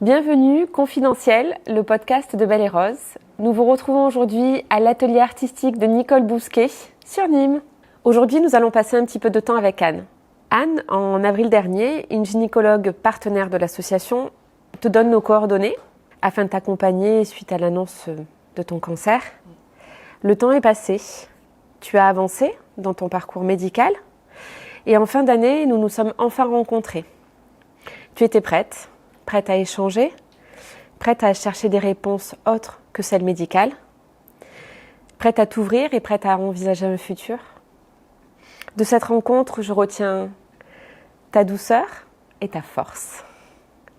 Bienvenue, Confidentiel, le podcast de Belle et Rose. Nous vous retrouvons aujourd'hui à l'atelier artistique de Nicole Bousquet sur Nîmes. Aujourd'hui, nous allons passer un petit peu de temps avec Anne. Anne, en avril dernier, une gynécologue partenaire de l'association te donne nos coordonnées afin de t'accompagner suite à l'annonce de ton cancer. Le temps est passé. Tu as avancé dans ton parcours médical et en fin d'année, nous nous sommes enfin rencontrés. Tu étais prête à échanger, prête à chercher des réponses autres que celles médicales, prête à t'ouvrir et prête à envisager un futur. De cette rencontre, je retiens ta douceur et ta force.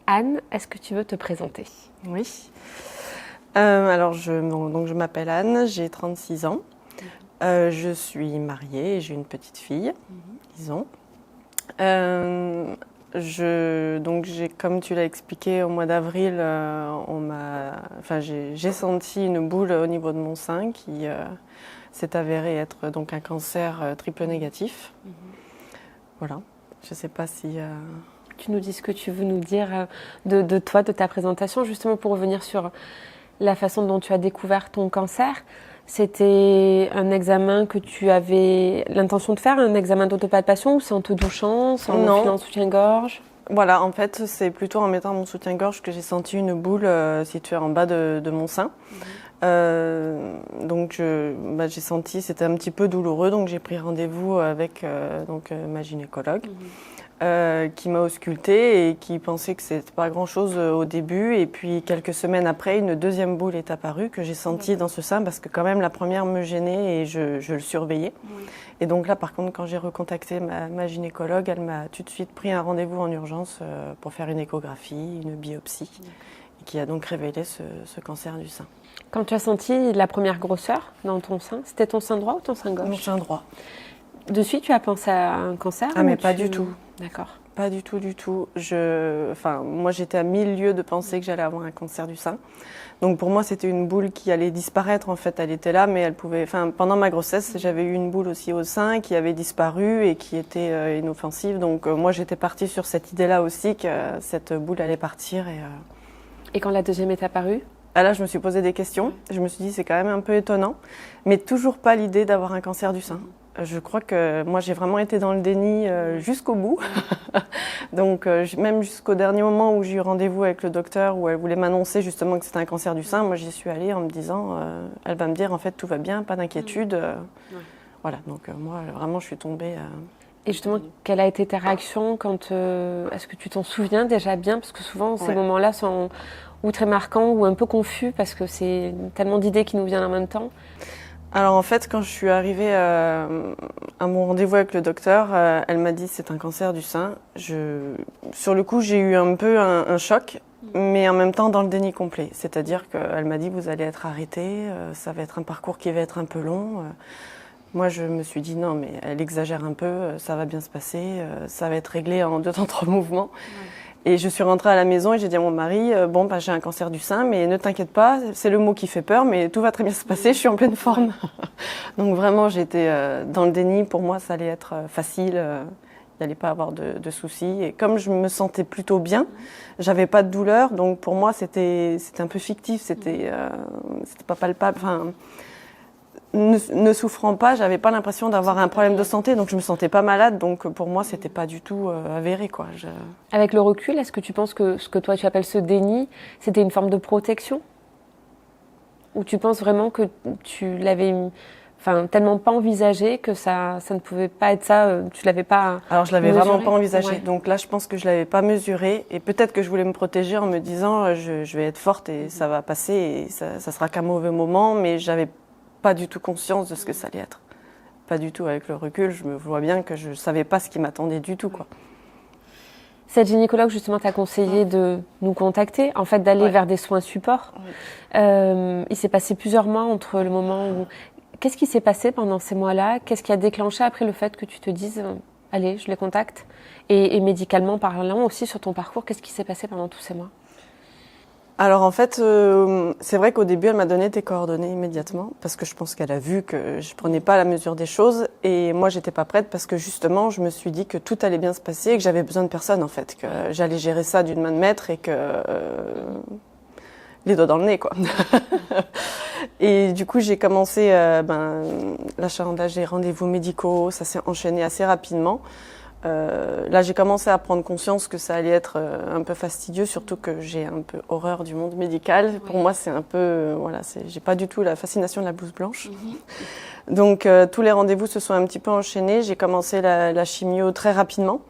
Anne, est-ce que tu veux te présenter ? Oui. Je m'appelle Anne, j'ai 36 ans. Je suis mariée et j'ai une petite fille, 10 ans. Comme tu l'as expliqué, au mois d'avril, j'ai senti une boule au niveau de mon sein qui s'est avéré être donc un cancer triple négatif. Voilà. Je ne sais pas si... Tu nous dis ce que tu veux nous dire de toi, de ta présentation, justement pour revenir sur la façon dont tu as découvert ton cancer. C'était un examen que tu avais l'intention de faire, un examen d'autopalpation, ou c'est en te douchant, c'est en enfilant un soutien-gorge ? Voilà, en fait, c'est plutôt en mettant mon soutien-gorge que j'ai senti une boule située en bas de mon sein. J'ai senti, c'était un petit peu douloureux, donc j'ai pris rendez-vous avec ma gynécologue. Qui m'a auscultée et qui pensait que c'était pas grand-chose au début. Et puis quelques semaines après, une deuxième boule est apparue que j'ai sentie dans ce sein parce que quand même la première me gênait et je le surveillais. Oui. Et donc là, par contre, quand j'ai recontacté ma gynécologue, elle m'a tout de suite pris un rendez-vous en urgence pour faire une échographie, une biopsie, et qui a donc révélé ce cancer du sein. Quand tu as senti la première grosseur dans ton sein, c'était ton sein droit ou ton sein gauche ? Mon sein droit. De suite, tu as pensé à un cancer ? Ah, mais pas du tout. D'accord. Pas du tout, du tout. Moi, j'étais à 1000 lieues de penser que j'allais avoir un cancer du sein. Donc, pour moi, c'était une boule qui allait disparaître. En fait, elle était là, mais elle pouvait... pendant ma grossesse, j'avais eu une boule aussi au sein qui avait disparu et qui était inoffensive. Donc, moi, j'étais partie sur cette idée-là aussi que cette boule allait partir. Et quand la deuxième est apparue ? Là, je me suis posé des questions. Je me suis dit, c'est quand même un peu étonnant. Mais toujours pas l'idée d'avoir un cancer du sein. Je crois que moi, j'ai vraiment été dans le déni jusqu'au bout. Donc, même jusqu'au dernier moment où j'ai eu rendez-vous avec le docteur, où elle voulait m'annoncer justement que c'était un cancer du sein, moi, j'y suis allée en me disant, elle va me dire, en fait, tout va bien, pas d'inquiétude. Voilà, donc moi, vraiment, je suis tombée... Et justement, quelle a été ta réaction quand... Est-ce que tu t'en souviens déjà bien ? Parce que souvent, ces moments-là sont ou très marquants ou un peu confus, parce que c'est tellement d'idées qui nous viennent en même temps. Alors en fait, quand je suis arrivée à mon rendez-vous avec le docteur, elle m'a dit c'est un cancer du sein. Sur le coup, j'ai eu un peu un choc, mais en même temps dans le déni complet. C'est-à-dire qu'elle m'a dit vous allez être arrêtée, ça va être un parcours qui va être un peu long. Moi, je me suis dit non, mais elle exagère un peu, ça va bien se passer, ça va être réglé en 2 temps 3 mouvements. Et je suis rentrée à la maison et j'ai dit à mon mari, j'ai un cancer du sein, mais ne t'inquiète pas, c'est le mot qui fait peur, mais tout va très bien se passer, je suis en pleine forme. Donc vraiment, j'étais dans le déni. Pour moi, ça allait être facile, il n'allait pas avoir de soucis. Et comme je me sentais plutôt bien, j'avais pas de douleur, donc pour moi, c'était un peu fictif, c'était pas palpable. Ne souffrant pas, j'avais pas l'impression d'avoir un problème de santé, donc je me sentais pas malade, donc pour moi c'était pas du tout avéré, quoi. Avec le recul, est-ce que tu penses que ce que toi tu appelles ce déni, c'était une forme de protection ? Ou tu penses vraiment que tu l'avais tellement pas envisagé que ça ne pouvait pas être ça, tu l'avais pas Alors je l'avais mesuré. vraiment pas envisagé, donc là je pense que je l'avais pas mesuré, et peut-être que je voulais me protéger en me disant je vais être forte et ça va passer, et ça sera qu'un mauvais moment, mais j'avais pas du tout conscience de ce que ça allait être. Pas du tout. Avec le recul, je me vois bien que je savais pas ce qui m'attendait du tout, quoi. Cette gynécologue, justement, t'a conseillé de nous contacter, en fait, d'aller vers des soins supports. Il s'est passé plusieurs mois entre le moment où... Qu'est-ce qui s'est passé pendant ces mois-là ? Qu'est-ce qui a déclenché après le fait que tu te dises « Allez, je les contacte » et médicalement parlant aussi sur ton parcours, qu'est-ce qui s'est passé pendant tous ces mois ? Alors en fait, c'est vrai qu'au début, elle m'a donné tes coordonnées immédiatement parce que je pense qu'elle a vu que je prenais pas la mesure des choses et moi j'étais pas prête parce que justement, je me suis dit que tout allait bien se passer et que j'avais besoin de personne en fait, que j'allais gérer ça d'une main de maître et que les doigts dans le nez quoi. Et du coup, j'ai commencé l'achalandage des rendez-vous médicaux, ça s'est enchaîné assez rapidement. Là, j'ai commencé à prendre conscience que ça allait être un peu fastidieux, surtout que j'ai un peu horreur du monde médical. Oui. Pour moi, c'est un peu, j'ai pas du tout la fascination de la blouse blanche. Mm-hmm. Donc, tous les rendez-vous se sont un petit peu enchaînés. J'ai commencé la chimio très rapidement.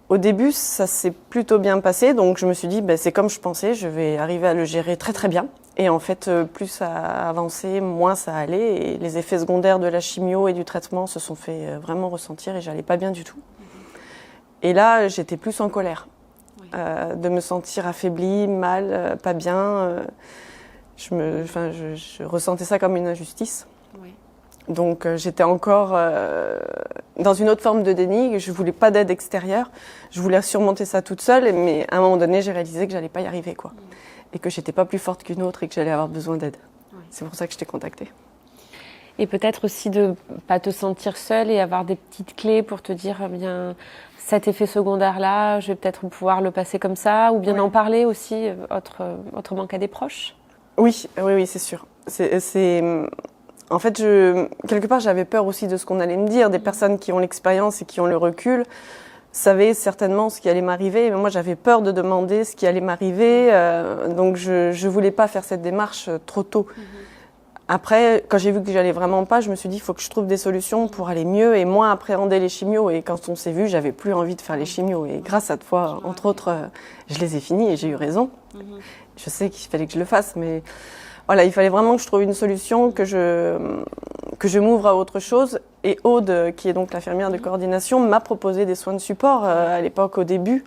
Au début, ça s'est plutôt bien passé, donc je me suis dit, c'est comme je pensais, je vais arriver à le gérer très très bien. Et en fait, plus ça avançait, moins ça allait, et les effets secondaires de la chimio et du traitement se sont fait vraiment ressentir, et j'allais pas bien du tout. Et là, j'étais plus en colère, de me sentir affaiblie, mal, pas bien. Je ressentais ça comme une injustice. Oui. Donc j'étais encore dans une autre forme de déni. Je voulais pas d'aide extérieure. Je voulais surmonter ça toute seule. Mais à un moment donné, j'ai réalisé que j'allais pas y arriver, quoi, et que j'étais pas plus forte qu'une autre et que j'allais avoir besoin d'aide. Oui. C'est pour ça que je t'ai contactée. Et peut-être aussi de pas te sentir seule et avoir des petites clés pour te dire bien cet effet secondaire-là, je vais peut-être pouvoir le passer comme ça, ou bien en parler aussi autrement qu'à des proches. Oui, c'est sûr. En fait, quelque part, j'avais peur aussi de ce qu'on allait me dire. Des personnes qui ont l'expérience et qui ont le recul savaient certainement ce qui allait m'arriver. Mais moi, j'avais peur de demander ce qui allait m'arriver. Donc, je voulais pas faire cette démarche trop tôt. Après, quand j'ai vu que j'allais vraiment pas, je me suis dit, il faut que je trouve des solutions pour aller mieux et moins appréhender les chimios. Et quand on s'est vu, j'avais plus envie de faire les chimios. Et grâce à toi, entre autres, je les ai finis et j'ai eu raison. Je sais qu'il fallait que je le fasse, mais voilà, il fallait vraiment que je trouve une solution, que je m'ouvre à autre chose. Et Aude, qui est donc l'infirmière de coordination, m'a proposé des soins de support à l'époque, au début.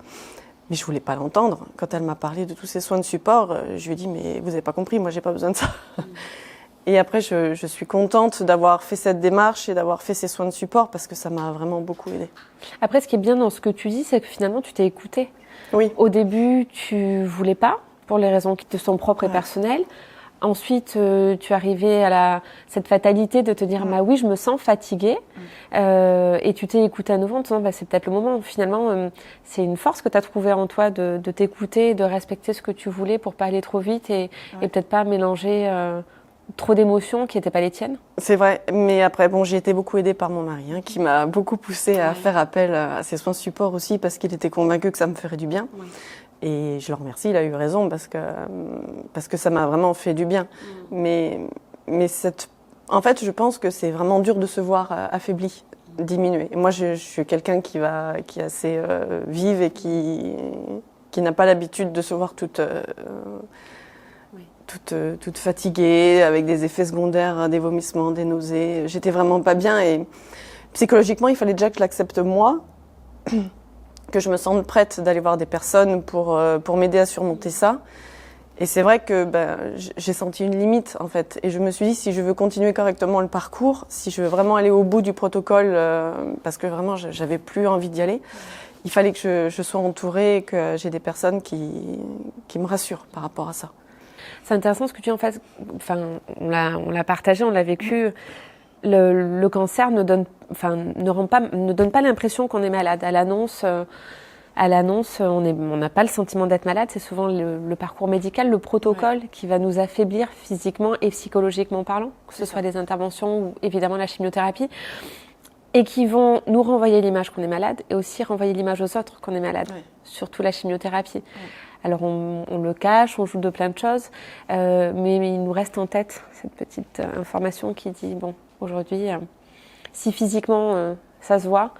Mais je voulais pas l'entendre. Quand elle m'a parlé de tous ces soins de support, je lui ai dit, mais vous avez pas compris, moi j'ai pas besoin de ça. Et après, je suis contente d'avoir fait cette démarche et d'avoir fait ces soins de support parce que ça m'a vraiment beaucoup aidée. Après, ce qui est bien dans ce que tu dis, c'est que finalement, tu t'es écoutée. Oui. Au début, tu voulais pas, pour les raisons qui te sont propres et personnelles. Ensuite, tu arrivais à cette fatalité de te dire, oui, je me sens fatiguée. Et tu t'es écoutée à nouveau en te disant, c'est peut-être le moment. Finalement, c'est une force que tu as trouvée en toi de t'écouter, de respecter ce que tu voulais pour pas aller trop vite et peut-être pas mélanger trop d'émotions qui n'étaient pas les tiennes. C'est vrai, mais après, j'ai été beaucoup aidée par mon mari, qui m'a beaucoup poussée à faire appel à ces soins de support aussi, parce qu'il était convaincu que ça me ferait du bien. Oui. Et je le remercie, il a eu raison, parce que ça m'a vraiment fait du bien. Mais en fait, je pense que c'est vraiment dur de se voir affaibli, diminué. Et moi, je suis quelqu'un qui est assez vive et qui n'a pas l'habitude de se voir toute fatiguée, avec des effets secondaires, des vomissements, des nausées. J'étais vraiment pas bien et psychologiquement, il fallait déjà que je l'accepte moi, que je me sente prête d'aller voir des personnes pour m'aider à surmonter ça. Et c'est vrai que j'ai senti une limite en fait. Et je me suis dit, si je veux continuer correctement le parcours, si je veux vraiment aller au bout du protocole, parce que vraiment j'avais plus envie d'y aller, il fallait que je sois entourée et que j'ai des personnes qui me rassurent par rapport à ça. C'est intéressant ce que tu dis en fait. Enfin, on l'a partagé, on l'a vécu. Le cancer ne donne pas l'impression qu'on est malade. À l'annonce, on n'a pas le sentiment d'être malade. C'est souvent le parcours médical, le protocole qui va nous affaiblir physiquement et psychologiquement parlant, que ce soit des interventions ou évidemment la chimiothérapie, et qui vont nous renvoyer l'image qu'on est malade et aussi renvoyer l'image aux autres qu'on est malade, surtout la chimiothérapie. Alors on le cache, on joue de plein de choses, mais il nous reste en tête cette petite information qui dit aujourd'hui, si physiquement ça se voit,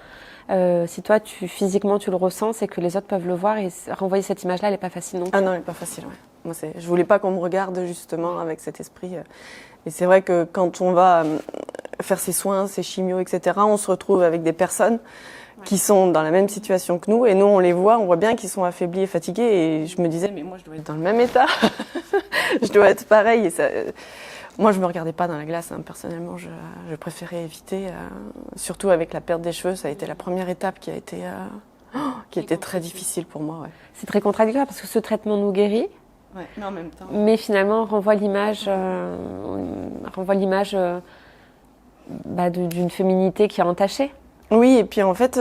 si toi physiquement tu le ressens, c'est que les autres peuvent le voir et renvoyer cette image-là, elle n'est pas facile non plus. Ah non, elle n'est pas facile. Ouais. Moi, je voulais pas qu'on me regarde justement avec cet esprit. Et c'est vrai que quand on va faire ses soins, ses chimios, etc., on se retrouve avec des personnes qui sont dans la même situation que nous, et nous on les voit, on voit bien qu'ils sont affaiblis et fatigués, et je me disais mais moi je dois être dans le même état, je dois être pareil. Et ça, moi je me regardais pas dans la glace, personnellement, je préférais éviter, surtout avec la perte des cheveux, ça a été la première étape qui a été très difficile pour moi. Ouais. C'est très contradictoire parce que ce traitement nous guérit, Ouais, mais en même temps. Mais finalement, renvoie l'image, d'une féminité qui est entachée. Oui, et puis en fait,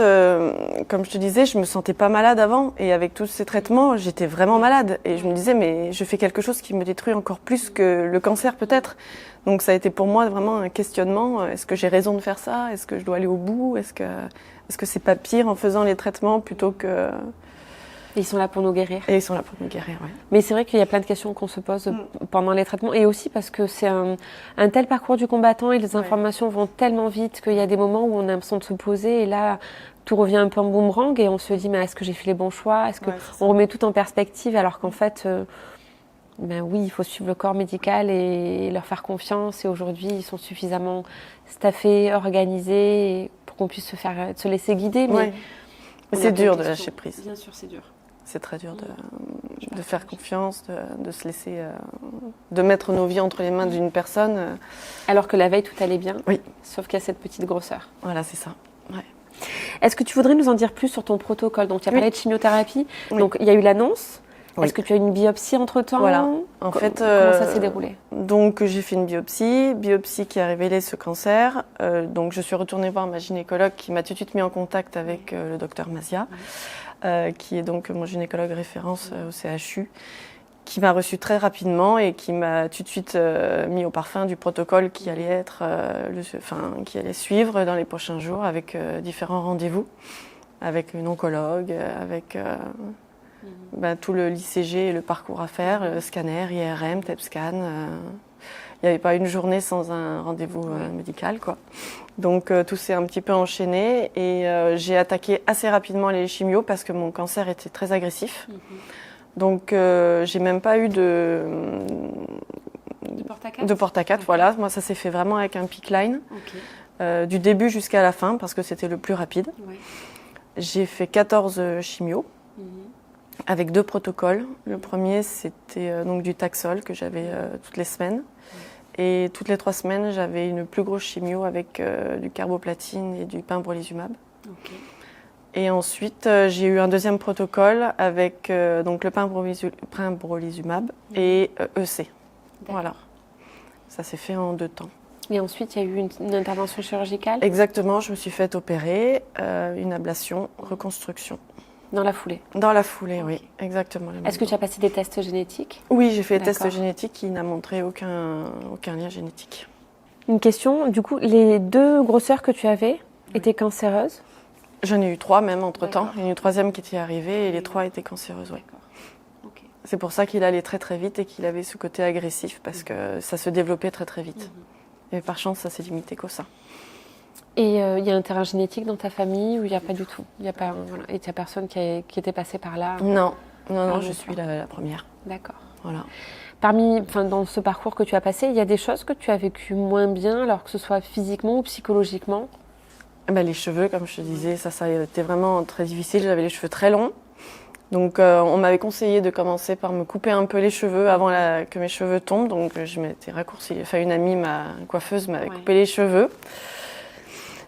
comme je te disais, je me sentais pas malade avant. Et avec tous ces traitements, j'étais vraiment malade. Et je me disais, mais je fais quelque chose qui me détruit encore plus que le cancer peut-être. Donc ça a été pour moi vraiment un questionnement. Est-ce que j'ai raison de faire ça? Est-ce que je dois aller au bout? Est-ce que c'est pas pire en faisant les traitements plutôt que... Et ils sont là pour nous guérir. Et ils sont là pour nous guérir, oui. Mais c'est vrai qu'il y a plein de questions qu'on se pose pendant les traitements. Et aussi parce que c'est un tel parcours du combattant et les informations vont tellement vite qu'il y a des moments où on a l'impression de se poser et là, tout revient un peu en boomerang et on se dit, mais est-ce que j'ai fait les bons choix? Est-ce qu'on remet tout en perspective alors qu'en fait, oui, il faut suivre le corps médical et leur faire confiance. Et aujourd'hui, ils sont suffisamment staffés, organisés pour qu'on puisse se laisser guider. Mais c'est dur de lâcher prise. Bien sûr, c'est dur. C'est très dur de faire confiance, de se laisser, de mettre nos vies entre les mains d'une personne. Alors que la veille, tout allait bien. Oui. Sauf qu'il y a cette petite grosseur. Voilà, c'est ça. Ouais. Est-ce que tu voudrais nous en dire plus sur ton protocole? Donc, tu as parlé de chimiothérapie. Oui. Donc, il y a eu l'annonce. Oui. Est-ce que tu as eu une biopsie entre-temps? Voilà. En fait, comment ça s'est déroulé? Donc, j'ai fait une biopsie qui a révélé ce cancer. Donc, je suis retournée voir ma gynécologue qui m'a tout de suite mis en contact avec le docteur Mazia. Qui est donc mon gynécologue référence au CHU, qui m'a reçue très rapidement et qui m'a tout de suite mis au parfum du protocole qui allait qui allait suivre dans les prochains jours avec différents rendez-vous, avec une oncologue, avec tout le l'ICG et le parcours à faire, scanner, IRM, TEP scan. Il n'y avait pas une journée sans un rendez-vous médical, quoi. Donc tout s'est un petit peu enchaîné et j'ai attaqué assez rapidement les chimios parce que mon cancer était très agressif. Donc j'ai même pas eu de porte à quatre. Voilà. Moi, ça s'est fait vraiment avec un pick line, du début jusqu'à la fin parce que c'était le plus rapide. J'ai fait 14 chimios. Avec 2 protocoles. Le premier, c'était donc du Taxol que j'avais toutes les semaines. Et toutes les 3 semaines, j'avais une plus grosse chimio avec du carboplatine et du pembrolizumab. Et ensuite, j'ai eu un deuxième protocole avec donc le pembrolizumab et EC. Voilà. Ça s'est fait en 2 temps. Et ensuite, il y a eu une intervention chirurgicale? Exactement, je me suis faite opérer, une ablation, reconstruction. Dans la foulée? Dans la foulée, oui, exactement. Est-ce que tu as passé des tests génétiques? Oui, j'ai fait des tests génétiques qui n'a montré aucun lien génétique. Une question, du coup, les 2 grosseurs que tu avais étaient cancéreuses? J'en ai eu 3 même entre-temps. Il y en a une 3e qui était arrivée et les 3 étaient cancéreuses, oui. C'est pour ça qu'il allait très très vite et qu'il avait ce côté agressif parce que ça se développait très très vite. Et par chance, ça s'est limité qu'au sein. Et il y a un terrain génétique dans ta famille ou il n'y a pas du tout? Il y a pas, voilà. Et il n'y a personne qui était passé par là? Non, je suis la première. D'accord. Voilà. Dans ce parcours que tu as passé, il y a des choses que tu as vécues moins bien, alors que ce soit physiquement ou psychologiquement? Les cheveux, comme je te disais, ça a été vraiment très difficile. J'avais les cheveux très longs. Donc on m'avait conseillé de commencer par me couper un peu les cheveux avant que mes cheveux tombent. Donc je m'étais raccourcie. Enfin, une amie, ma coiffeuse, m'avait coupé les cheveux.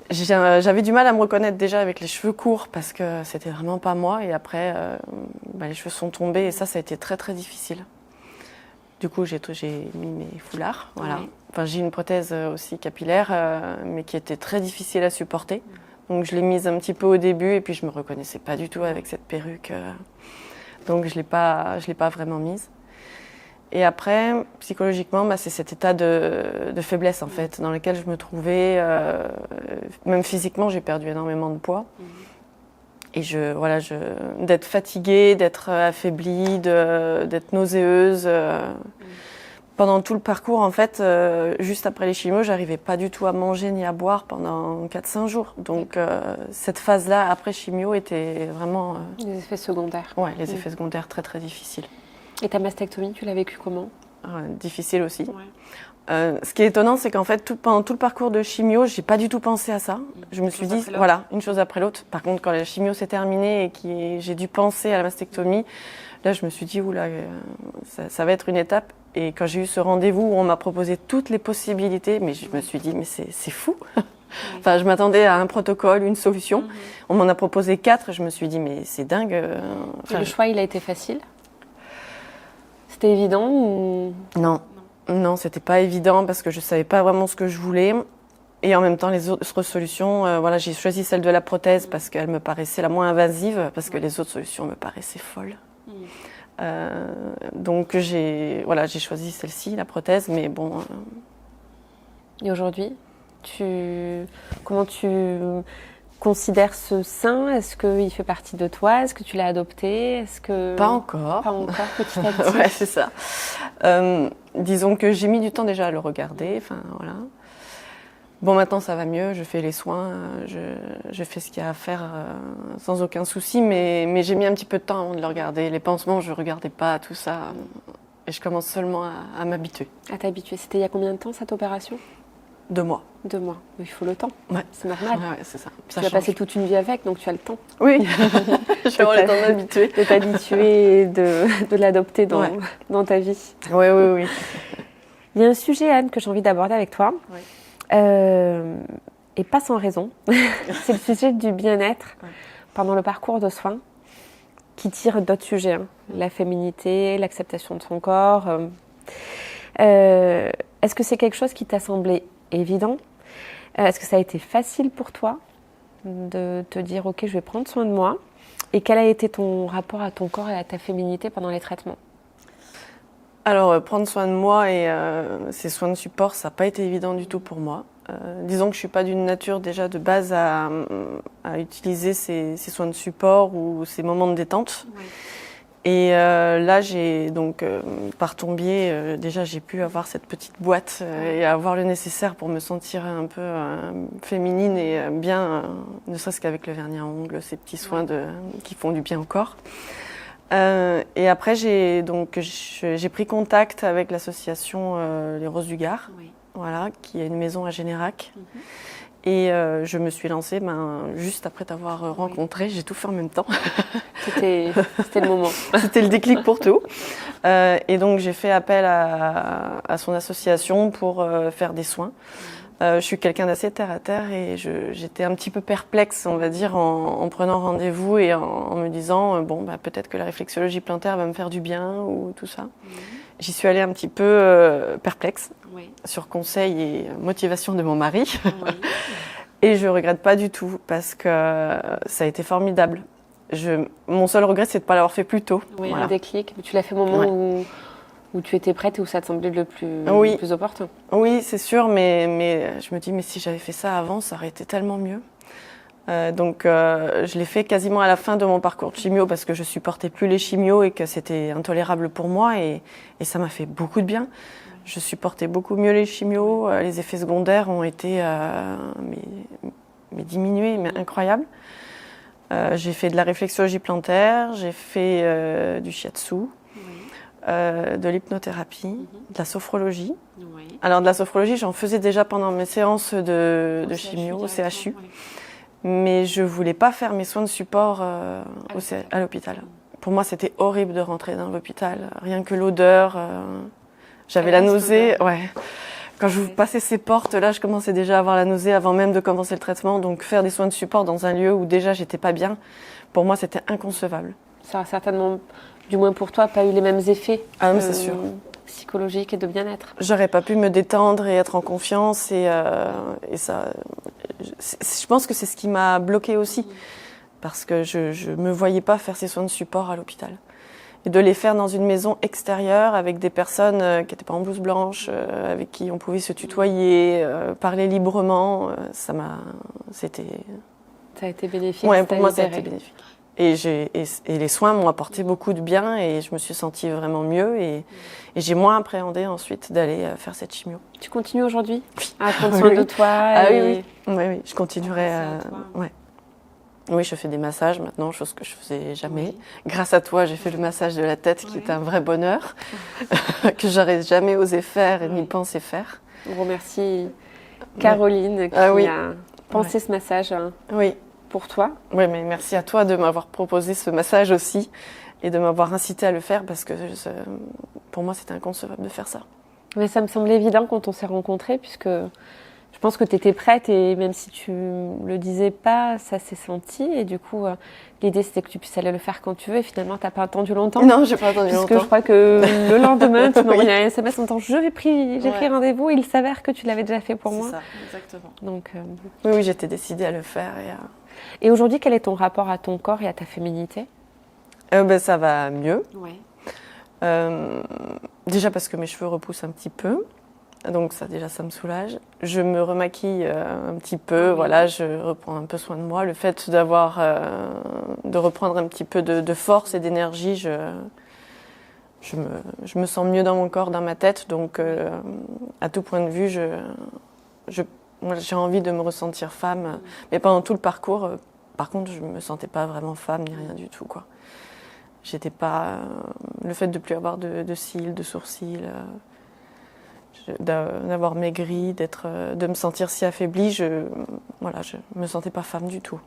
J'avais du mal à me reconnaître déjà avec les cheveux courts parce que c'était vraiment pas moi. Et après, les cheveux sont tombés et ça a été très très difficile. Du coup, j'ai mis mes foulards. Voilà. Enfin, j'ai une prothèse aussi capillaire, mais qui était très difficile à supporter. Donc je l'ai mise un petit peu au début et puis je me reconnaissais pas du tout avec cette perruque. Donc je l'ai pas vraiment mise. Et après, psychologiquement, c'est cet état de faiblesse en fait, dans lequel je me trouvais. Même physiquement, j'ai perdu énormément de poids. Et d'être fatiguée, d'être affaiblie, d'être nauséeuse. Pendant tout le parcours, en fait, juste après les chimios, j'arrivais pas du tout à manger ni à boire pendant 4-5 jours. Donc cette phase-là, après chimio, était vraiment... Les effets secondaires. Ouais, les effets secondaires très très difficiles. Et ta mastectomie, tu l'as vécue comment? Difficile aussi. Ce qui est étonnant, c'est qu'en fait, pendant tout le parcours de chimio, j'ai pas du tout pensé à ça. Je me suis dit, voilà, une chose après l'autre. Par contre, quand la chimio s'est terminée et que j'ai dû penser à la mastectomie, là, je me suis dit, oula, ça va être une étape. Et quand j'ai eu ce rendez-vous où on m'a proposé toutes les possibilités, mais je me suis dit, mais c'est fou. Enfin, je m'attendais à un protocole, une solution. On m'en a proposé 4 et je me suis dit, mais c'est dingue. Et le choix, il a été facile? C'était évident ou... Non, c'était pas évident parce que je savais pas vraiment ce que je voulais. Et en même temps, les autres solutions, j'ai choisi celle de la prothèse parce qu'elle me paraissait la moins invasive, parce que les autres solutions me paraissaient folles. Donc j'ai choisi celle-ci, la prothèse, mais bon. Et aujourd'hui, comment tu considères ce sein? Est-ce qu'il fait partie de toi? Est-ce que tu l'as adopté? Pas encore. Pas encore, petit à petit. Ouais, c'est ça. Disons que j'ai mis du temps déjà à le regarder. Enfin, voilà. Bon, maintenant ça va mieux. Je fais les soins, je fais ce qu'il y a à faire sans aucun souci. Mais j'ai mis un petit peu de temps avant de le regarder. Les pansements, je regardais pas tout ça. Et je commence seulement à m'habituer. À t'habituer. C'était il y a combien de temps cette opération? 2 mois. 2 mois. Il faut le temps. Ouais. C'est normal. Ouais, c'est ça. Tu vas passer toute une vie avec, donc tu as le temps. Oui. Je vais avoir le temps de m'habituer. De t'habituer et de l'adopter dans ta vie. Oui. Il y a un sujet, Anne, que j'ai envie d'aborder avec toi. Oui. Et pas sans raison. C'est le sujet du bien-être pendant le parcours de soins qui tire d'autres sujets. La féminité, l'acceptation de son corps. Est-ce que c'est quelque chose qui t'a semblé évident? Est-ce que ça a été facile pour toi de te dire « Ok, je vais prendre soin de moi » Et quel a été ton rapport à ton corps et à ta féminité pendant les traitements? Alors, prendre soin de moi et ces soins de support, ça n'a pas été évident du tout pour moi. Disons que je suis pas d'une nature déjà de base à utiliser ces soins de support ou ces moments de détente. Oui. Et là, j'ai donc par ton biais, déjà j'ai pu avoir cette petite boîte et avoir le nécessaire pour me sentir un peu féminine et bien, ne serait-ce qu'avec le vernis à ongles, ces petits soins qui font du bien au corps. Et après, j'ai pris contact avec l'association Les Roses du Gard, voilà, qui est une maison à Générac. Et je me suis lancée juste après t'avoir rencontré. J'ai tout fait en même temps. C'était le moment. C'était le déclic pour tout. Et donc, j'ai fait appel à son association pour faire des soins. Je suis quelqu'un d'assez terre-à-terre et j'étais un petit peu perplexe, on va dire, en prenant rendez-vous et en me disant peut-être que la réflexologie plantaire va me faire du bien ou tout ça. J'y suis allée un petit peu perplexe, sur conseil et motivation de mon mari. Et je regrette pas du tout parce que ça a été formidable. Mon seul regret, c'est de ne pas l'avoir fait plus tôt. Oui, voilà. Un déclic. Tu l'as fait au moment où tu étais prête et où ça te semblait le plus opportun. Oui, c'est sûr, mais je me dis, mais si j'avais fait ça avant, ça aurait été tellement mieux. Donc, je l'ai fait quasiment à la fin de mon parcours de chimio parce que je supportais plus les chimios et que c'était intolérable pour moi et ça m'a fait beaucoup de bien. Je supportais beaucoup mieux les chimios, les effets secondaires ont été mais diminués, mais incroyables. J'ai fait de la réflexologie plantaire, j'ai fait du shiatsu. De l'hypnothérapie, de la sophrologie. Alors de la sophrologie, j'en faisais déjà pendant mes séances de chimio au CHU, mais je voulais pas faire mes soins de support à l'hôpital. Pour moi, c'était horrible de rentrer dans l'hôpital, rien que l'odeur. J'avais la nausée. Quand je passais ces portes, là, je commençais déjà à avoir la nausée avant même de commencer le traitement. Donc faire des soins de support dans un lieu où déjà j'étais pas bien, pour moi, c'était inconcevable. Ça a certainement, du moins pour toi, pas eu les mêmes effets c'est sûr. Psychologiques et de bien-être. J'aurais pas pu me détendre et être en confiance et ça. Je pense que c'est ce qui m'a bloquée aussi, parce que je me voyais pas faire ces soins de support à l'hôpital et de les faire dans une maison extérieure avec des personnes qui étaient pas en blouse blanche, avec qui on pouvait se tutoyer, parler librement. Ça a été bénéfique. Ouais, pour moi, ça a été bénéfique. Et les soins m'ont apporté beaucoup de bien et je me suis sentie vraiment mieux et j'ai moins appréhendé ensuite d'aller faire cette chimio. Tu continues aujourd'hui à prendre soin de toi Oui, je continuerai. Oui, je fais des massages maintenant, chose que je faisais jamais. Oui. Grâce à toi, j'ai fait le massage de la tête qui est un vrai bonheur que j'aurais jamais osé faire et ni pensé faire. On remercie Caroline qui a pensé ce massage. Pour toi. Oui, mais merci à toi de m'avoir proposé ce massage aussi et de m'avoir incité à le faire parce que pour moi, c'était inconcevable de faire ça. Mais ça me semblait évident quand on s'est rencontrés puisque Je pense que tu étais prête et même si tu le disais pas, ça s'est senti. Et du coup, l'idée, c'était que tu puisses aller le faire quand tu veux. Et finalement, tu n'as pas attendu longtemps. Non, j'ai pas attendu longtemps. Parce que je crois que le lendemain, tu m'as Oui. envoyé un SMS en disant j'ai pris rendez-vous. Il s'avère que tu l'avais déjà fait pour moi. C'est ça, exactement. Donc, oui, j'étais décidée à le faire. Et aujourd'hui, quel est ton rapport à ton corps et à ta féminité? Ça va mieux. Ouais. Déjà parce que mes cheveux repoussent un petit peu. Donc ça me soulage. Je me remaquille un petit peu, voilà, je reprends un peu soin de moi. Le fait de reprendre un petit peu de force et d'énergie, je me sens mieux dans mon corps, dans ma tête. Donc à tout point de vue, moi, j'ai envie de me ressentir femme. Mais pendant tout le parcours, par contre, je me sentais pas vraiment femme ni rien du tout, quoi. J'étais pas le fait de plus avoir de cils, de sourcils. D'avoir maigri, de me sentir si affaiblie, je me sentais pas femme du tout.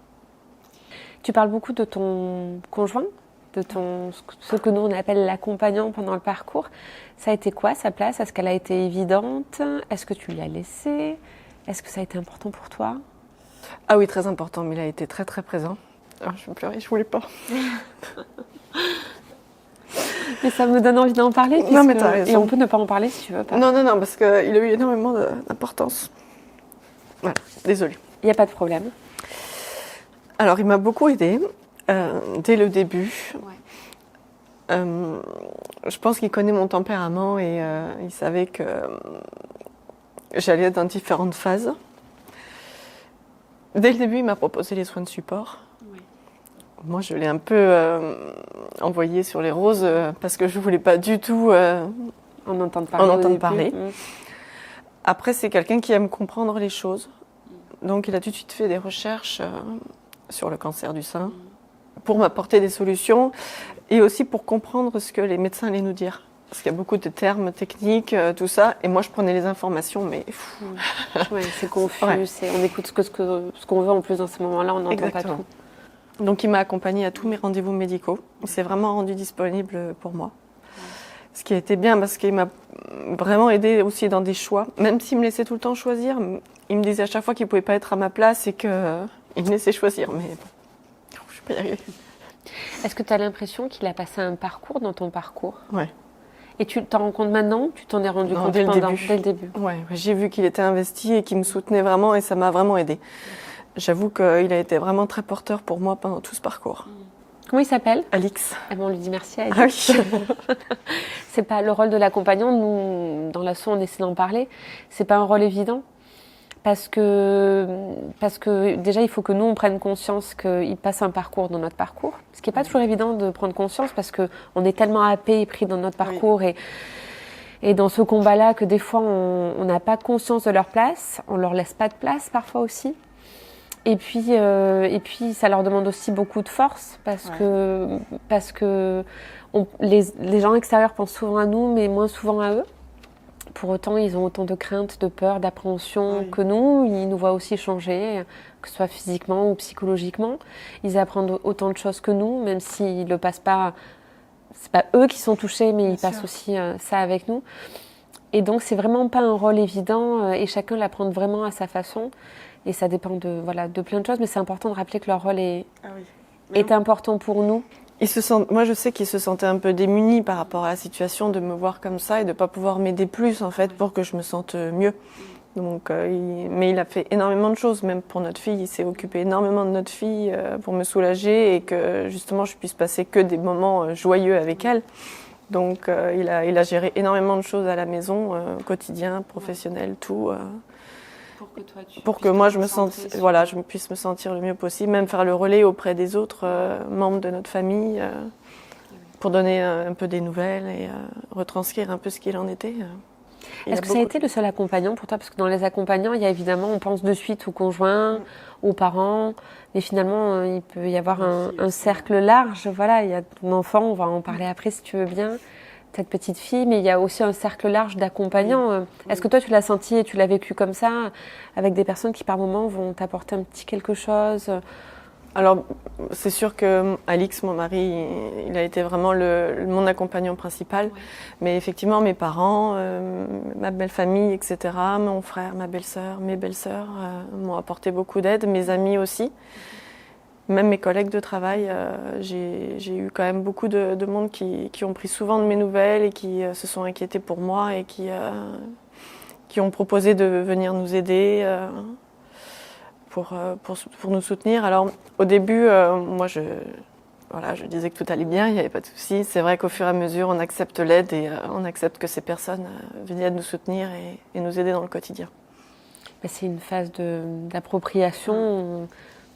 Tu parles beaucoup de ton conjoint, ce que nous on appelle l'accompagnant pendant le parcours. Ça a été quoi sa place? Est-ce qu'elle a été évidente? Est-ce que tu l'as laissée? Est-ce que ça a été important pour toi? Ah oui, très important, mais il a été très très présent. Alors, je vais pleurer, je voulais pas. Mais ça me donne envie d'en parler. Non, mais t'as raison. Et on peut ne pas en parler si tu veux pas. Non, parce qu'il a eu énormément d'importance. Voilà, désolée. Il n'y a pas de problème. Alors, il m'a beaucoup aidée dès le début. Ouais. Je pense qu'il connaît mon tempérament et il savait que j'allais être dans différentes phases. Dès le début, il m'a proposé les soins de support. Moi, je l'ai un peu envoyé sur les roses parce que je ne voulais pas du tout en entendre parler. Après, c'est quelqu'un qui aime comprendre les choses. Donc, il a tout de suite fait des recherches sur le cancer du sein pour m'apporter des solutions et aussi pour comprendre ce que les médecins allaient nous dire. Parce qu'il y a beaucoup de termes techniques, tout ça. Et moi, je prenais les informations, mais... Ouais, c'est confus. Ouais. On écoute ce qu'on veut en plus dans ces moments-là, on n'entend pas tout. Donc, il m'a accompagnée à tous mes rendez-vous médicaux. Il s'est vraiment rendu disponible pour moi. Ce qui a été bien parce qu'il m'a vraiment aidée aussi dans des choix. Même s'il me laissait tout le temps choisir, il me disait à chaque fois qu'il ne pouvait pas être à ma place et qu'il me laissait choisir. Mais bon, je ne vais pas y arriver. Est-ce que tu as l'impression qu'il a passé un parcours dans ton parcours? Ouais. Et tu t'en rends compte maintenant? Tu t'en es rendu compte dès le début? Ouais, j'ai vu qu'il était investi et qu'il me soutenait vraiment et ça m'a vraiment aidée. J'avoue qu'il a été vraiment très porteur pour moi pendant tout ce parcours. Comment il s'appelle? Alix. Ah bon, on lui dit merci à Alix. Ah oui. C'est pas le rôle de l'accompagnant. Nous, dans l'asso, on essaie d'en parler. C'est pas un rôle évident parce que déjà, il faut que nous on prenne conscience qu'il passe un parcours dans notre parcours. Ce qui est pas toujours évident de prendre conscience parce que on est tellement happé et pris dans notre parcours et dans ce combat-là que des fois on n'a pas conscience de leur place. On leur laisse pas de place parfois aussi. Et puis, ça leur demande aussi beaucoup de force parce que les gens extérieurs pensent souvent à nous, mais moins souvent à eux. Pour autant, ils ont autant de craintes, de peur, d'appréhension que nous. Ils nous voient aussi changer, que ce soit physiquement ou psychologiquement. Ils apprennent autant de choses que nous, même s'ils le passent pas. C'est pas eux qui sont touchés, mais ils passent aussi ça avec nous. Et donc, c'est vraiment pas un rôle évident et chacun l'apprend vraiment à sa façon. Et ça dépend de plein de choses, mais c'est important de rappeler que leur rôle est important pour nous. Moi, je sais qu'ils se sentaient un peu démunis par rapport à la situation de me voir comme ça et de ne pas pouvoir m'aider plus, en fait, pour que je me sente mieux. Donc, mais il a fait énormément de choses, même pour notre fille. Il s'est occupé énormément de notre fille pour me soulager et que, justement, je puisse passer que des moments joyeux avec elle. Donc, il a géré énormément de choses à la maison, quotidien, professionnel, tout. Pour que moi je puisse me sentir le mieux possible, même faire le relais auprès des autres membres de notre famille pour donner un peu des nouvelles et retranscrire un peu ce qu'il en était. Est-ce que ça a été le seul accompagnant pour toi? Parce que dans les accompagnants, il y a évidemment, on pense de suite aux conjoints, aux parents, mais finalement, il peut y avoir un cercle large. Voilà, il y a ton enfant, on va en parler après si tu veux bien. Cette petite fille, mais il y a aussi un cercle large d'accompagnants. Est-ce que toi, tu l'as senti et tu l'as vécu comme ça, avec des personnes qui, par moments, vont t'apporter un petit quelque chose? Alors, c'est sûr que Alix, mon mari, il a été vraiment mon accompagnant principal. Oui. Mais effectivement, mes parents, ma belle famille, etc., mon frère, ma belle-sœur, mes belles-sœurs m'ont apporté beaucoup d'aide, mes amis aussi. Même mes collègues de travail, j'ai eu quand même beaucoup de monde qui ont pris souvent de mes nouvelles et qui se sont inquiétés pour moi et qui ont proposé de venir nous aider. Pour nous soutenir. Alors au début, moi je disais que tout allait bien, il n'y avait pas de souci. C'est vrai qu'au fur et à mesure, on accepte l'aide et on accepte que ces personnes viennent nous soutenir et nous aider dans le quotidien. C'est une phase d'appropriation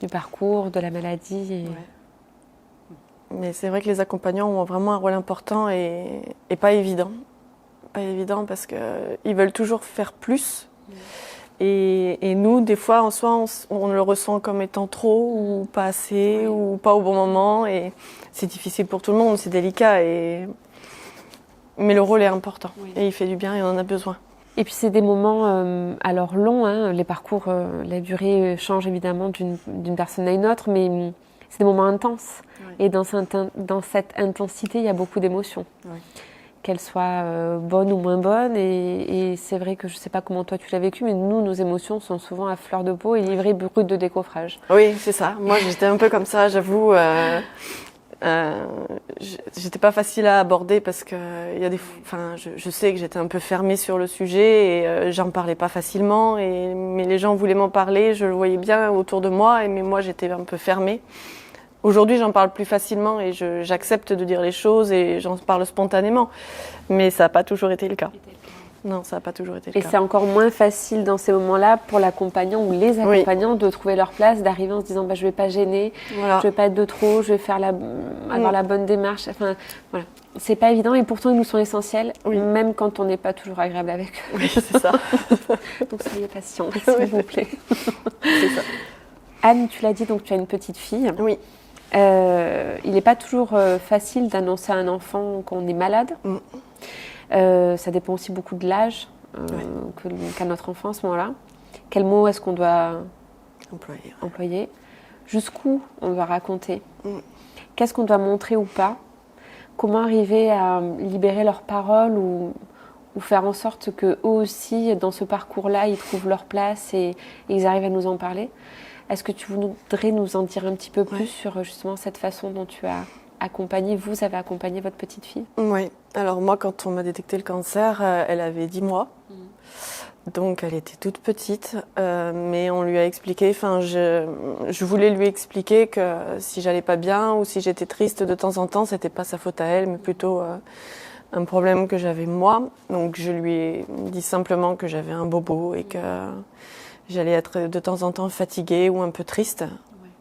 du parcours, de la maladie. Et... Ouais. Mais c'est vrai que les accompagnants ont vraiment un rôle important et pas évident. Pas évident parce qu'ils veulent toujours faire plus. Et nous, des fois, en soi, on le ressent comme étant trop ou pas assez ou pas au bon moment. Et c'est difficile pour tout le monde, c'est délicat. Mais le rôle est important et il fait du bien et on en a besoin. Et puis c'est des moments alors longs, hein, les parcours, la durée change évidemment d'une personne à une autre, mais c'est des moments intenses. Et dans cette intensité, il y a beaucoup d'émotions. Qu'elles soient bonnes ou moins bonnes. Et c'est vrai que je ne sais pas comment toi tu l'as vécu, mais nous, nos émotions sont souvent à fleur de peau et livrées brutes de décoffrage. Oui, c'est ça. Moi, j'étais un peu comme ça, j'avoue. J'étais pas facile à aborder parce que je sais que j'étais un peu fermée sur le sujet et j'en parlais pas facilement. Mais les gens voulaient m'en parler, je le voyais bien autour de moi, mais moi, j'étais un peu fermée. Aujourd'hui, j'en parle plus facilement et j'accepte de dire les choses et j'en parle spontanément. Mais ça n'a pas toujours été le cas. Non, ça n'a pas toujours été le cas. Et c'est encore moins facile dans ces moments-là pour l'accompagnant ou les accompagnants de trouver leur place, d'arriver en se disant je ne vais pas gêner, je ne vais pas être de trop, je vais faire avoir la bonne démarche. Enfin, voilà. C'est pas évident et pourtant ils nous sont essentiels, même quand on n'est pas toujours agréable avec eux. Oui, c'est ça. Donc soyez patients, s'il vous plaît. C'est ça. Anne, tu l'as dit, donc tu as une petite fille. Oui. Il n'est pas toujours facile d'annoncer à un enfant qu'on est malade. Ça dépend aussi beaucoup de l'âge qu'a notre enfant à ce moment-là. Quels mots est-ce qu'on doit employer? Jusqu'où on doit raconter? Qu'est-ce qu'on doit montrer ou pas? Comment arriver à libérer leurs paroles ou faire en sorte qu'eux aussi, dans ce parcours-là, ils trouvent leur place et ils arrivent à nous en parler? Est-ce que tu voudrais nous en dire un petit peu plus sur justement cette façon dont tu as vous avez accompagné votre petite fille? Oui. Alors moi, quand on m'a détecté le cancer, elle avait 10 mois. Donc elle était toute petite, mais on lui a expliqué, je voulais lui expliquer que si j'allais pas bien ou si j'étais triste de temps en temps, c'était pas sa faute à elle, mais plutôt un problème que j'avais moi. Donc je lui ai dit simplement que j'avais un bobo et que j'allais être de temps en temps fatiguée ou un peu triste,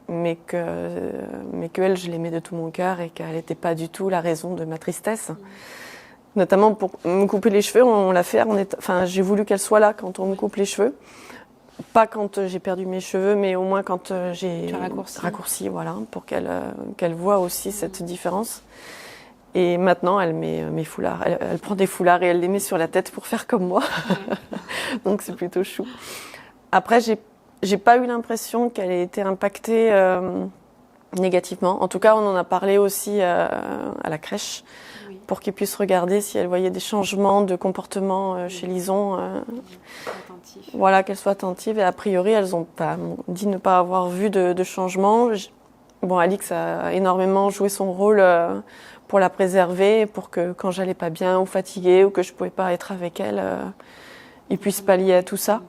mais qu'elle, je l'aimais de tout mon cœur et qu'elle n'était pas du tout la raison de ma tristesse. Notamment pour me couper les cheveux, on l'a fait. J'ai voulu qu'elle soit là quand on me coupe les cheveux. Pas quand j'ai perdu mes cheveux, mais au moins quand j'ai raccourci, voilà, pour qu'elle voit aussi cette différence. Et maintenant, elle met mes foulards. Elle prend des foulards et elle les met sur la tête pour faire comme moi. Donc c'est plutôt chou. Après, j'ai pas eu l'impression qu'elle ait été impactée négativement. En tout cas, on en a parlé aussi à la crèche pour qu'ils puissent regarder si elle voyait des changements de comportement chez Lison. Voilà, qu'elle soit attentive. Et a priori, elles ont pas dit ne pas avoir vu de changement. Bon, Alix a énormément joué son rôle pour la préserver, pour que quand j'allais pas bien ou fatiguée ou que je pouvais pas être avec elle, ils puissent pallier à tout ça.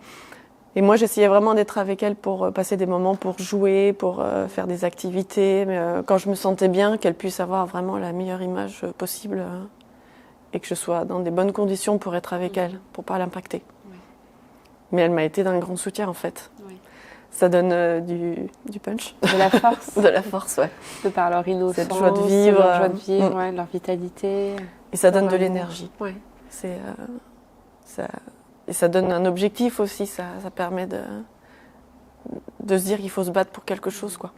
Et moi, j'essayais vraiment d'être avec elle pour passer des moments, pour jouer, pour faire des activités. Mais quand je me sentais bien, qu'elle puisse avoir vraiment la meilleure image possible et que je sois dans des bonnes conditions pour être avec elle, pour pas l'impacter. Oui. Mais elle m'a été d'un grand soutien, en fait. Oui. Ça donne du punch. De la force. De la force, ouais. De par leur innocence, cette joie de vivre, leur vitalité. Et ça donne de l'énergie. Ouais. Et ça donne un objectif aussi, ça permet de se dire qu'il faut se battre pour quelque chose, quoi.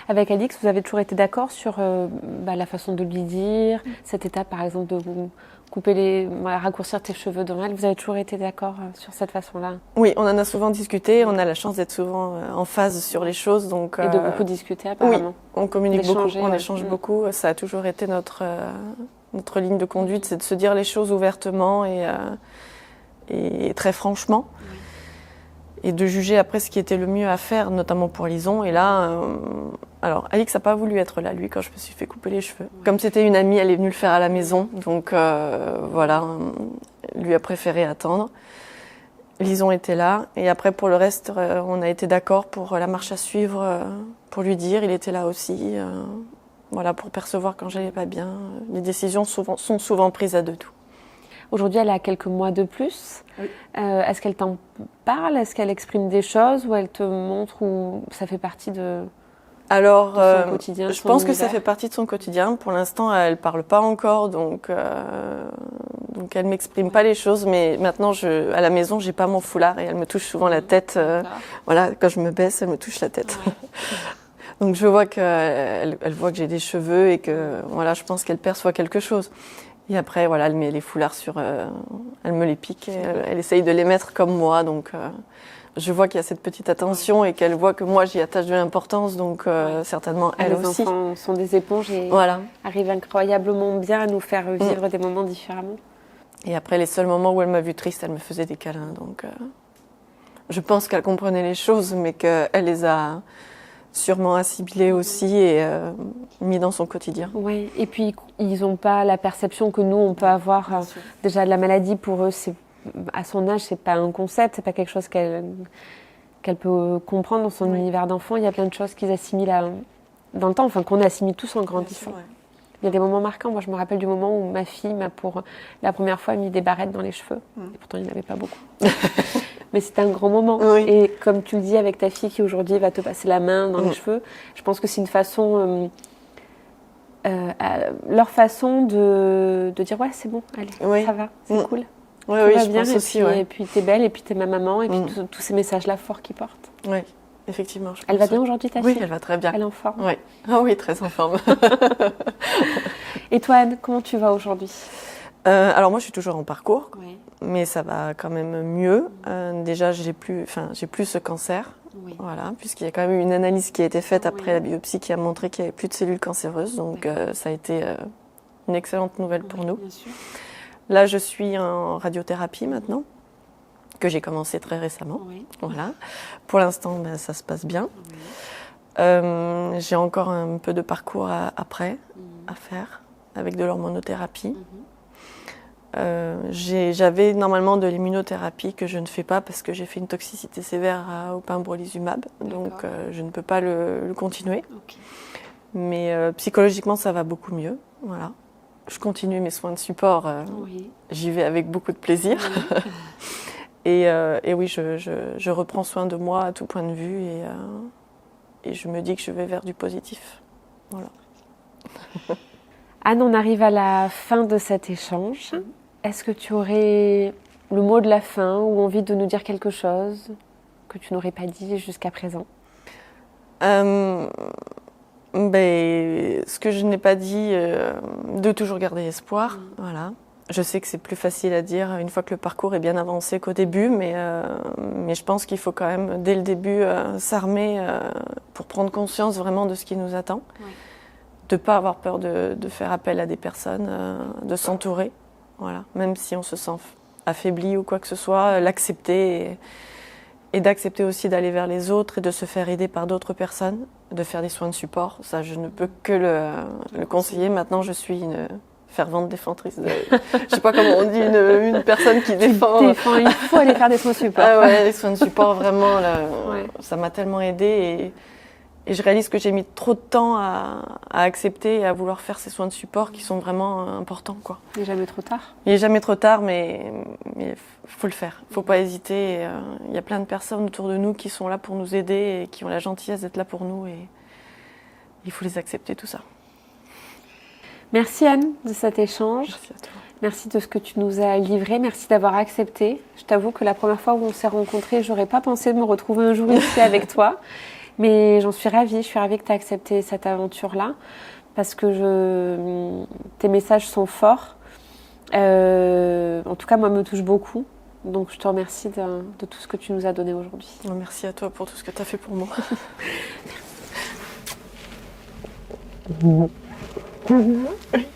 Avec Alix, vous avez toujours été d'accord sur la façon de lui dire, cette étape par exemple de vous couper raccourcir tes cheveux devant elle, vous avez toujours été d'accord sur cette façon-là? Oui, on en a souvent discuté, on a la chance d'être souvent en phase sur les choses. Donc, et de beaucoup discuter apparemment. Oui, on communique beaucoup, on ouais. échange beaucoup, ça a toujours été notre ligne de conduite, c'est de se dire les choses ouvertement et très franchement. Oui. Et de juger après ce qui était le mieux à faire, notamment pour Lison. Et là, alors Alix n'a pas voulu être là, lui, quand je me suis fait couper les cheveux. Ouais. Comme c'était une amie, elle est venue le faire à la maison. Donc voilà, lui a préféré attendre. Lison était là. Et après, pour le reste, on a été d'accord pour la marche à suivre, pour lui dire. Il était là aussi, voilà, pour percevoir quand j'allais pas bien. Les décisions sont souvent prises à deux. Aujourd'hui, elle a quelques mois de plus. Oui. Est-ce qu'elle t'en parle? Est-ce qu'elle exprime des choses ou elle te montre ou ça fait partie de son quotidien? Je pense que ça fait partie de son quotidien. Pour l'instant, elle parle pas encore, donc elle m'exprime pas les choses. Mais maintenant, à la maison, j'ai pas mon foulard et elle me touche souvent la tête. Voilà, quand je me baisse, elle me touche la tête. Ouais. Donc je vois elle voit que j'ai des cheveux et que voilà, je pense qu'elle perçoit quelque chose. Et après, voilà, elle met les foulards elle me les pique, et elle essaye de les mettre comme moi. Donc, je vois qu'il y a cette petite attention et qu'elle voit que moi, j'y attache de l'importance. Donc, certainement, elle aussi. Les enfants sont des éponges et arrivent incroyablement bien à nous faire vivre des moments différemment. Et après, les seuls moments où elle m'a vue triste, elle me faisait des câlins. Donc, je pense qu'elle comprenait les choses, mais qu'elle les a sûrement assimilé aussi et mis dans son quotidien. Oui, et puis ils n'ont pas la perception que nous on peut avoir. Déjà la maladie pour eux, à son âge, c'est pas un concept, c'est pas quelque chose qu'elle peut comprendre dans son univers d'enfant. Il y a plein de choses qu'ils assimilent dans le temps, enfin qu'on assimile tous en grandissant. Il y a des moments marquants. Moi, je me rappelle du moment où ma fille m'a pour la première fois mis des barrettes dans les cheveux. Et pourtant, il n'y en avait pas beaucoup. Mais c'était un grand moment. Oui. Et comme tu le dis avec ta fille qui aujourd'hui va te passer la main dans les cheveux, je pense que c'est une façon, leur façon de dire ouais c'est bon, allez, ça va, c'est cool. Oui, tout va je bien, pense aussi. Et puis t'es belle, et puis t'es ma maman, et puis tous ces messages-là forts qu'ils portent. Oui, effectivement. Elle va bien aujourd'hui, ta fille? Oui, elle va très bien. Elle est en forme? Oui, oui, très en forme. Et toi, Anne, comment tu vas aujourd'hui? Alors moi, je suis toujours en parcours, mais ça va quand même mieux. Déjà, j'ai plus ce cancer, voilà, puisqu'il y a quand même eu une analyse qui a été faite après la biopsie qui a montré qu'il n'y avait plus de cellules cancéreuses. Donc ça a été une excellente nouvelle pour nous. Bien sûr. Là, je suis en radiothérapie maintenant, que j'ai commencé très récemment. Voilà. Pour l'instant, ça se passe bien. J'ai encore un peu de parcours après à faire avec de l'hormonothérapie. J'avais normalement de l'immunothérapie que je ne fais pas parce que j'ai fait une toxicité sévère au pembrolizumab, donc je ne peux pas le continuer. Okay. Mais psychologiquement, ça va beaucoup mieux. Voilà. Je continue mes soins de support. J'y vais avec beaucoup de plaisir. Et oui, je reprends soin de moi à tout point de vue et je me dis que je vais vers du positif. Voilà. Anne, on arrive à la fin de cet échange. Est-ce que tu aurais le mot de la fin ou envie de nous dire quelque chose que tu n'aurais pas dit jusqu'à présent? Ce que je n'ai pas dit, de toujours garder espoir. Voilà. Je sais que c'est plus facile à dire une fois que le parcours est bien avancé qu'au début, mais je pense qu'il faut quand même, dès le début, s'armer pour prendre conscience vraiment de ce qui nous attend. De ne pas avoir peur de faire appel à des personnes, de s'entourer. Voilà. Même si on se sent affaibli ou quoi que ce soit, l'accepter et d'accepter aussi d'aller vers les autres et de se faire aider par d'autres personnes, de faire des soins de support. Ça, je ne peux que le conseiller. Maintenant, je suis une fervente défendrice. Je sais pas comment on dit, une personne qui défend. Il faut aller faire des soins de support. Ah ouais, les soins de support, vraiment, ça m'a tellement aidée et je réalise que j'ai mis trop de temps à accepter et à vouloir faire ces soins de support qui sont vraiment importants, quoi. Il n'est jamais trop tard. Il n'est jamais trop tard, mais faut le faire. Faut pas hésiter. Il y a plein de personnes autour de nous qui sont là pour nous aider et qui ont la gentillesse d'être là pour nous et il faut les accepter, tout ça. Merci Anne de cet échange. Merci à toi. Merci de ce que tu nous as livré. Merci d'avoir accepté. Je t'avoue que la première fois où on s'est rencontrés, j'aurais pas pensé de me retrouver un jour ici avec toi. Mais j'en suis ravie que tu aies accepté cette aventure-là, parce que tes messages sont forts. En tout cas, moi, me touche beaucoup. Donc, je te remercie de tout ce que tu nous as donné aujourd'hui. Merci à toi pour tout ce que tu as fait pour moi. Merci.